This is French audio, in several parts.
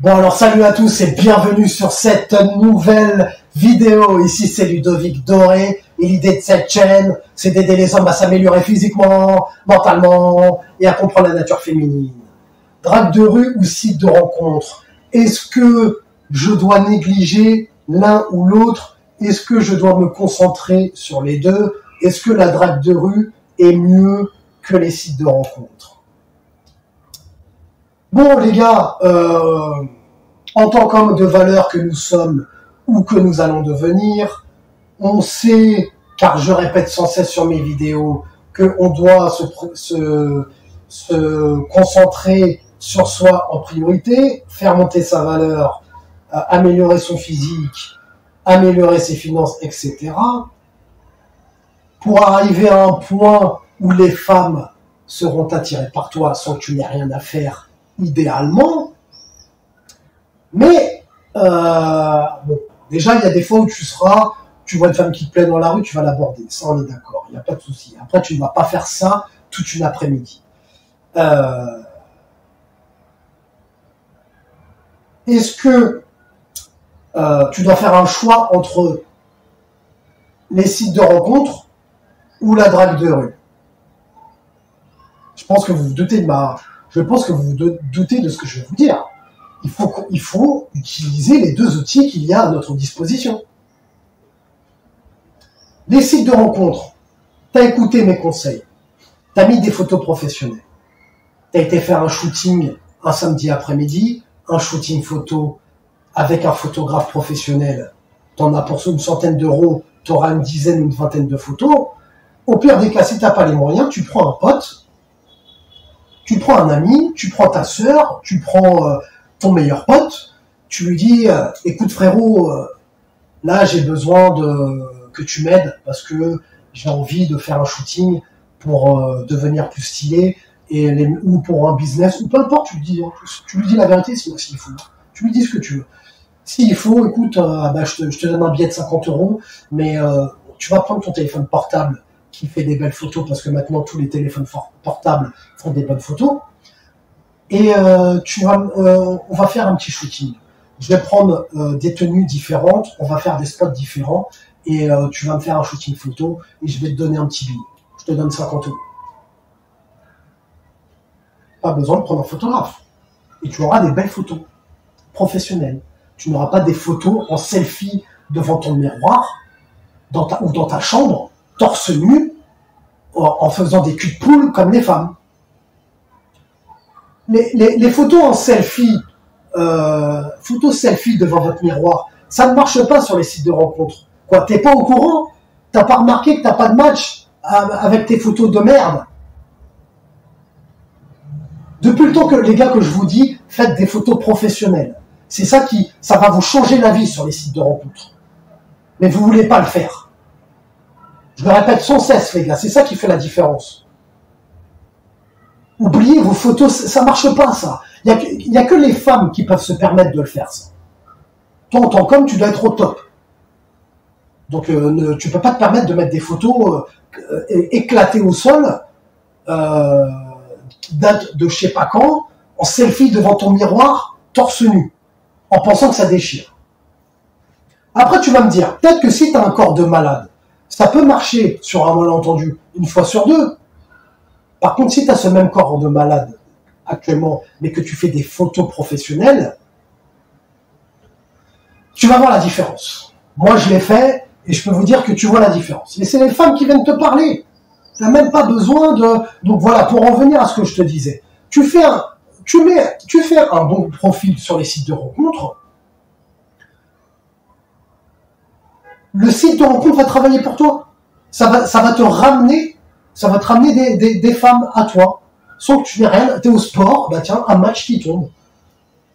Bon alors salut à tous et bienvenue sur cette nouvelle vidéo. Ici c'est Ludovic Doré et l'idée de cette chaîne c'est d'aider les hommes à s'améliorer physiquement, mentalement et à comprendre la nature féminine. Drague de rue ou site de rencontre, est-ce que je dois négliger l'un ou l'autre? Est-ce que je dois me concentrer sur les deux? Est-ce que la drague de rue est mieux que les sites de rencontre? Bon les gars, en tant qu'hommes de valeur que nous sommes ou que nous allons devenir, on sait, car je répète sans cesse sur mes vidéos, qu'on doit se concentrer sur soi en priorité, faire monter sa valeur, améliorer son physique, améliorer ses finances, etc. Pour arriver à un point où les femmes seront attirées par toi sans que tu n'aies rien à faire, idéalement. Mais, bon, déjà, il y a des fois où tu vois une femme qui te plaît dans la rue, tu vas l'aborder. Ça, on est d'accord, il n'y a pas de souci. Après, tu ne vas pas faire ça toute une après-midi. Est-ce que tu dois faire un choix entre les sites de rencontres ou la drague de rue? Je pense que vous vous doutez de ce que je vais vous dire. Il faut utiliser les deux outils qu'il y a à notre disposition. Les sites de rencontres, tu as écouté mes conseils, tu as mis des photos professionnelles, tu as été faire un shooting un samedi après-midi, un shooting photo avec un photographe professionnel, tu en as pour une centaine d'euros, tu auras une dizaine, une vingtaine de photos. Au pire des cas, si tu n'as pas les moyens, tu prends un pote, tu prends un ami, tu prends ta sœur, tu prends ton meilleur pote, tu lui dis écoute frérot, là j'ai besoin que tu m'aides parce que j'ai envie de faire un shooting pour devenir plus stylé ou pour un business ou peu importe, tu lui dis la vérité s'il faut, tu lui dis ce que tu veux. S'il faut, écoute, je te donne un billet de 50 euros, mais tu vas prendre ton téléphone portable qui fait des belles photos parce que maintenant tous les téléphones portables font des bonnes photos. Et on va faire un petit shooting. Je vais prendre des tenues différentes, on va faire des spots différents et tu vas me faire un shooting photo et je vais te donner un petit billet. Je te donne 50 euros. Pas besoin de prendre un photographe. Et tu auras des belles photos professionnelles. Tu n'auras pas des photos en selfie devant ton miroir ou dans ta chambre, torse nu, en faisant des culs de poule comme les femmes. Les photos en selfie, photos selfie devant votre miroir, ça ne marche pas sur les sites de rencontres. Quoi, t'es pas au courant? T'as pas remarqué que t'as pas de match avec tes photos de merde? Depuis le temps que les gars que je vous dis, faites des photos professionnelles. C'est ça ça va vous changer la vie sur les sites de rencontres. Mais vous voulez pas le faire. Je le répète sans cesse, les gars, c'est ça qui fait la différence. Oubliez vos photos, ça marche pas, ça. Il y a que les femmes qui peuvent se permettre de le faire, ça. Toi, en tant qu'homme, tu dois être au top. Donc, tu peux pas te permettre de mettre des photos éclatées au sol, qui datent de je sais pas quand, en selfie devant ton miroir, torse nu, en pensant que ça déchire. Après, tu vas me dire, peut-être que si tu as un corps de malade, ça peut marcher sur un malentendu, une fois sur deux. Par contre, si tu as ce même corps de malade actuellement, mais que tu fais des photos professionnelles, tu vas voir la différence. Moi, je l'ai fait et je peux vous dire que tu vois la différence. Mais c'est les femmes qui viennent te parler. Tu n'as même pas besoin de... Donc voilà, pour en venir à ce que je te disais, tu fais un bon profil sur les sites de rencontres. Le site de rencontre va travailler pour toi. Ça va te ramener des femmes à toi. Sans que tu n'aies rien, t'es au sport, bah tiens, un match qui tombe.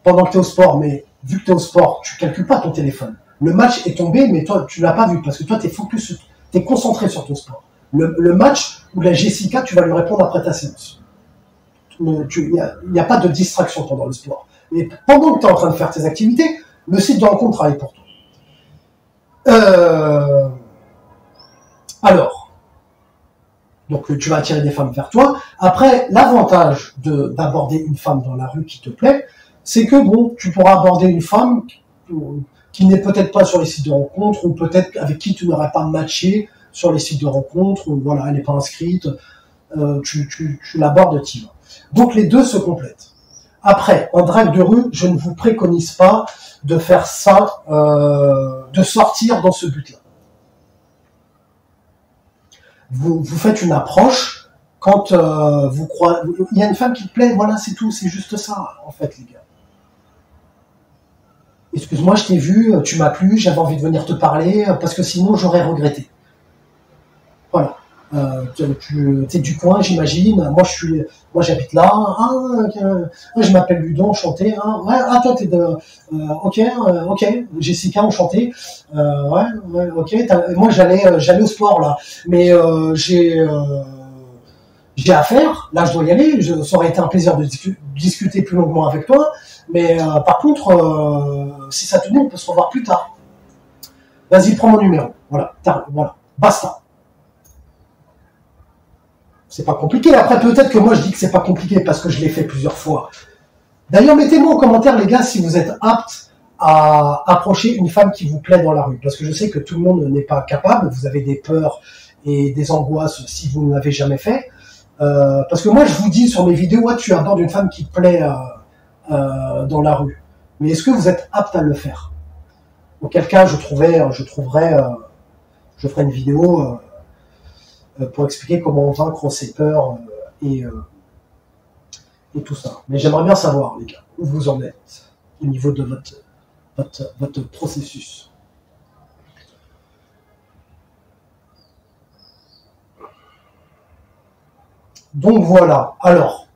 Pendant que t'es au sport, mais vu que t'es au sport, tu calcules pas ton téléphone. Le match est tombé, mais toi, tu l'as pas vu, parce que toi, t'es concentré sur ton sport. Le match ou la Jessica, tu vas lui répondre après ta séance. Il n'y a pas de distraction pendant le sport. Et pendant que tu es en train de faire tes activités, le site de rencontre travaille pour toi. Alors, donc tu vas attirer des femmes vers toi. Après, l'avantage d'aborder une femme dans la rue qui te plaît, c'est que bon, tu pourras aborder une femme qui n'est peut-être pas sur les sites de rencontres, ou peut-être avec qui tu n'aurais pas matché sur les sites de rencontres, ou voilà, elle n'est pas inscrite, tu l'abordes, tu y vas. Donc les deux se complètent. Après, en drague de rue, je ne vous préconise pas de faire ça, de sortir dans ce but-là. Vous faites une approche quand vous croyez... Il y a une femme qui te plaît, voilà, c'est tout, c'est juste ça, en fait, les gars. Excuse-moi, je t'ai vu, tu m'as plu, j'avais envie de venir te parler, parce que sinon j'aurais regretté. Voilà. Tu es du coin, j'imagine. Moi, j'habite là. Je m'appelle Ludon, enchanté. Toi, t'es de. Ok. Jessica, enchanté. Ok. Moi, j'allais au sport là, mais j'ai affaire. Là, je dois y aller. Ça aurait été un plaisir de discuter plus longuement avec toi. Mais par contre, si ça te dit, on peut se revoir plus tard. Vas-y, prends mon numéro. Voilà. Basta. C'est pas compliqué. Après, peut-être que moi, je dis que c'est pas compliqué parce que je l'ai fait plusieurs fois. D'ailleurs, mettez-moi en commentaire, les gars, si vous êtes aptes à approcher une femme qui vous plaît dans la rue. Parce que je sais que tout le monde n'est pas capable. Vous avez des peurs et des angoisses si vous ne l'avez jamais fait. Parce que moi, je vous dis sur mes vidéos, tu abordes une femme qui te plaît dans la rue. Mais est-ce que vous êtes apte à le faire? Auquel cas, je ferai une vidéo pour expliquer comment vaincre ses peurs et tout ça. Mais j'aimerais bien savoir, les gars, où vous en êtes au niveau de votre processus. Donc voilà. Alors,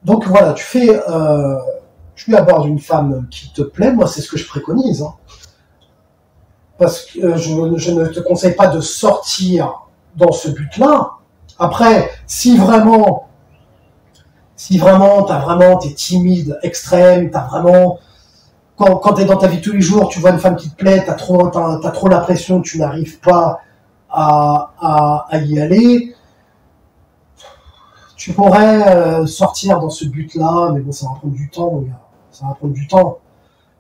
donc voilà, tu abordes une femme qui te plaît. Moi, c'est ce que je préconise. Hein. Parce que je ne te conseille pas de sortir dans ce but-là. Après, si vraiment t'es timide, extrême, quand t'es dans ta vie tous les jours, tu vois une femme qui te plaît, t'as trop la pression, tu n'arrives pas à y aller, tu pourrais sortir dans ce but-là, mais bon, ça va prendre du temps, mon gars. Ça va prendre du temps.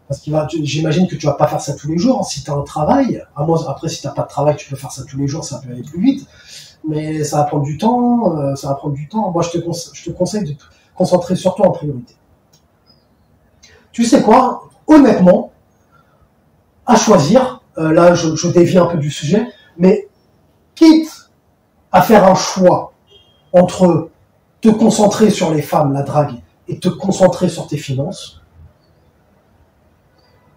Parce j'imagine que tu vas pas faire ça tous les jours. Si tu as un travail, après si tu n'as pas de travail, tu peux faire ça tous les jours, ça peut aller plus vite. Mais ça va prendre du temps, Moi, je te conseille de te concentrer sur toi en priorité. Tu sais quoi? Honnêtement, à choisir, là, je dévie un peu du sujet, mais quitte à faire un choix entre te concentrer sur les femmes, la drague, et te concentrer sur tes finances,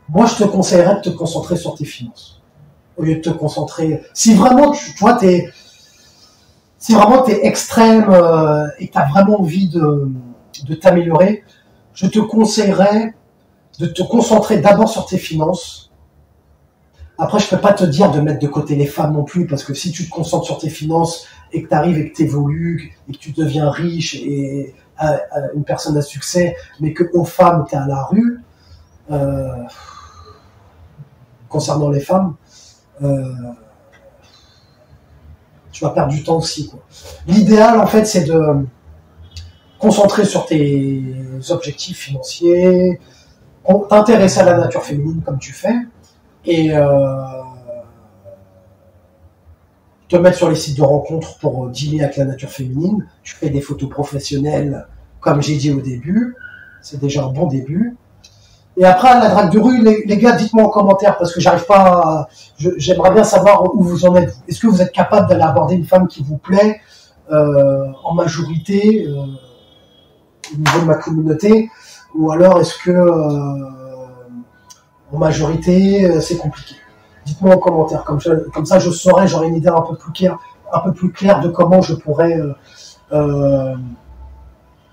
moi, je te conseillerais de te concentrer sur tes finances. Au lieu de te concentrer... Si vraiment, t'es extrême et que tu as vraiment envie de t'améliorer, je te conseillerais de te concentrer d'abord sur tes finances. Après, je peux pas te dire de mettre de côté les femmes non plus, parce que si tu te concentres sur tes finances et que tu arrives et que tu évolues, et que tu deviens riche et une personne à succès, mais que aux femmes, tu es à la rue... concernant les femmes, tu vas perdre du temps aussi. L'idéal, en fait, c'est de concentrer sur tes objectifs financiers, t'intéresser à la nature féminine comme tu fais, et te mettre sur les sites de rencontres pour dealer avec la nature féminine. Tu fais des photos professionnelles, comme j'ai dit au début, c'est déjà un bon début. Et après, la drague de rue, les gars, dites-moi en commentaire, parce que j'arrive pas j'aimerais bien savoir où vous en êtes. Est-ce que vous êtes capable d'aller aborder une femme qui vous plaît, en majorité, au niveau de ma communauté, ou alors est-ce que, en majorité, c'est compliqué? Dites-moi en commentaire, comme ça je saurai, j'aurai une idée un peu plus claire de comment je pourrais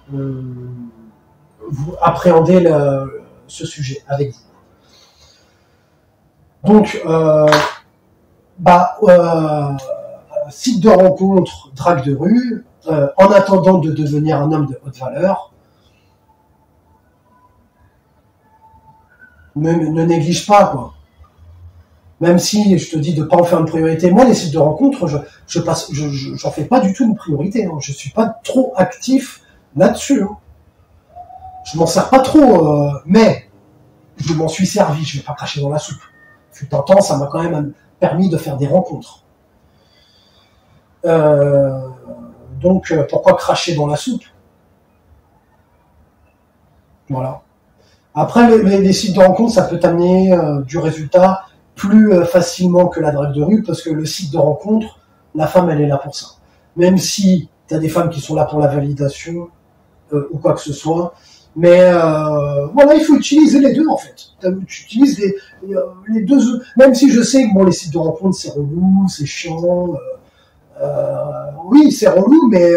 vous appréhender ce sujet avec vous. Donc, site de rencontre, drague de rue, en attendant de devenir un homme de haute valeur, ne néglige pas, quoi. Même si je te dis de ne pas en faire une priorité. Moi, les sites de rencontre, j'en fais pas du tout une priorité. Hein. Je suis pas trop actif là-dessus. Hein. Je m'en sers pas trop, mais je m'en suis servi. Je vais pas cracher dans la soupe. Fut un temps, ça m'a quand même permis de faire des rencontres. Donc, pourquoi cracher dans la soupe? Voilà. Après, les sites de rencontres, ça peut t'amener du résultat plus facilement que la drague de rue, parce que le site de rencontre, la femme, elle est là pour ça. Même si tu as des femmes qui sont là pour la validation ou quoi que ce soit, mais voilà, il faut utiliser les deux en fait. Tu utilises les deux, même si je sais que bon, les sites de rencontres, c'est relou, c'est chiant. Oui, c'est relou, mais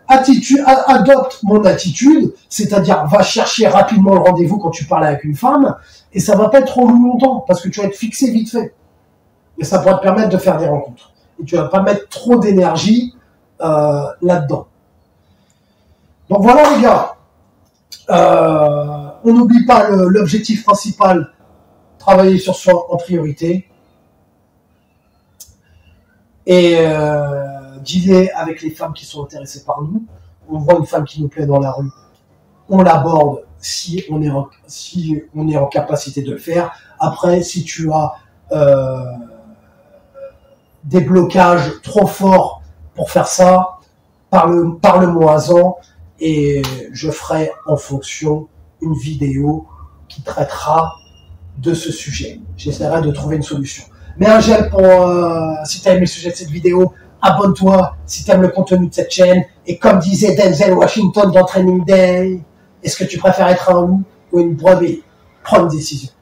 adopte mon attitude, c'est-à-dire va chercher rapidement le rendez-vous quand tu parles avec une femme, et ça va pas être trop longtemps, parce que tu vas être fixé vite fait. Et ça pourra te permettre de faire des rencontres. Et tu vas pas mettre trop d'énergie là-dedans. Donc voilà les gars, on n'oublie pas l'objectif principal, travailler sur soi en priorité, et dealer avec les femmes qui sont intéressées par nous. On voit une femme qui nous plaît dans la rue, on l'aborde si on est en capacité de le faire. Après, si tu as des blocages trop forts pour faire ça, parle-moi-en et je ferai en fonction une vidéo qui traitera de ce sujet. J'essaierai de trouver une solution. Mets un j'aime pour si tu as aimé le sujet de cette vidéo, abonne-toi si tu aimes le contenu de cette chaîne, et comme disait Denzel Washington dans Training Day, est-ce que tu préfères être un loup ou une brebis? Prends une décision.